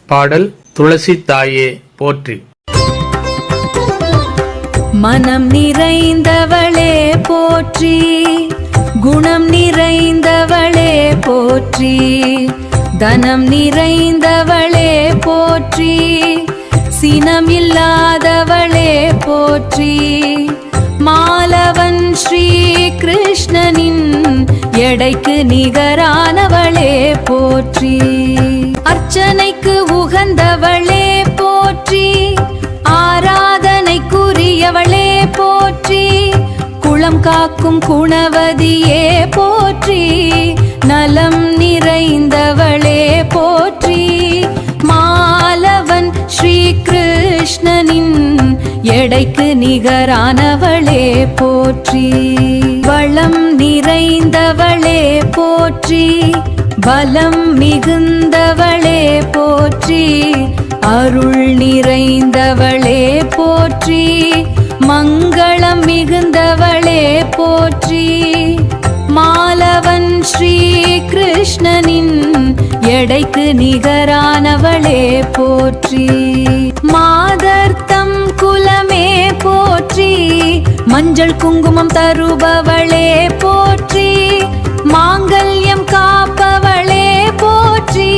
பாடல் துளசி தாயே போற்றி. மனம் நிறைந்தவளே போற்றி, குணம் நிறைந்தவளே போற்றி, தனம் நிறைந்தவளே போற்றி, சினம் இல்லாதவளே போற்றி, மாலவன் ஸ்ரீ கிருஷ்ணனின் எடைக்கு நிகரானவளே போற்றி, அர்ச்சனைக்கு உகந்தவளே போற்றி, ஆராதனைக்குரியவளே போற்றி, குளம் காக்கும் குணவதியே போற்றி, நலம் நிறைந்தவளே போற்றி, மாலவன் ஸ்ரீ கிருஷ்ணனின் எடைக்கு நிகரானவளே போற்றி, வளம் நிறைந்தவளே போற்றி, பலம் மிகுந்தவளே போற்றி, அருள் நிறைந்தவளே போற்றி, மங்களம் மிகுந்தவளே போற்றி, மாலவன் ஸ்ரீ கிருஷ்ணனின் எடைக்கு நிகரானவளே போற்றி, மாதர்த்தம் குலமே போற்றி, மஞ்சள் குங்குமம் தருபவளே போற்றி, மாங்கல்யம் காப்பவளே போற்றி,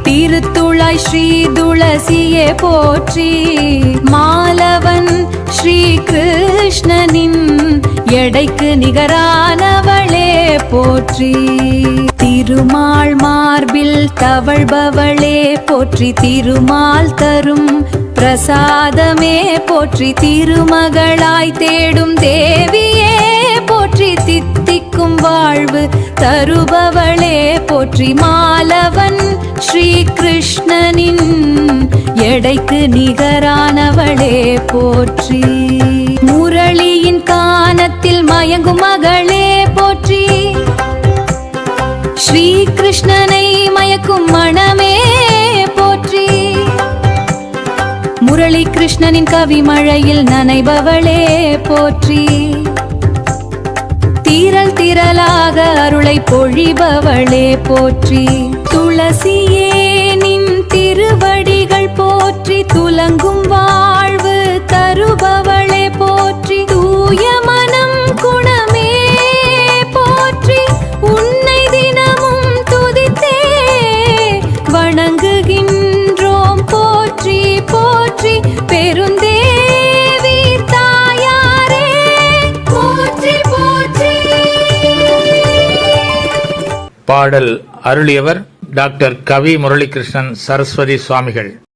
திருத்துழாய் ஸ்ரீ துளசியே போற்றி, மாலவன் ஸ்ரீ கிருஷ்ணனின் எடைக்கு நிகரானவளே போற்றி, திருமால் மார்பில் தவழ்பவளே போற்றி, திருமால் தரும் பிரசாதமே போற்றி, திருமகளாய் தேடும் தேவியே போற்றி, தித்திக்கும் வாழ்வு தருபவளே போற்றி, மாலவன் ஸ்ரீ கிருஷ்ணனின் எடைக்கு நிகரானவளே போற்றி, முரளியின் கானத்தில் மயங்கும் மகளே போற்றி, ஸ்ரீ கிருஷ்ணனை மயக்கும் மனமே போற்றி, முரளி கிருஷ்ணனின் கவி மழையில் நனைபவளே போற்றி, தீரல் திரளாக அருளை பொழிபவளே போற்றி, துளசியே நின் திருவடிகள் போற்றி, துலங்கும் வாழ்வு தருபவளே போற்றி, தூய மனம் குணமே போற்றி, உன்னை தினமும் துதித்தே வணங்குகின்றோம் போற்றி போற்றி, பெருந்தேவி தாயாரே போற்றி போற்றி. பாடல் அருளியவர் டாக்டர் கவி முரளிகிருஷ்ணன் சரஸ்வதி சுவாமிகள்.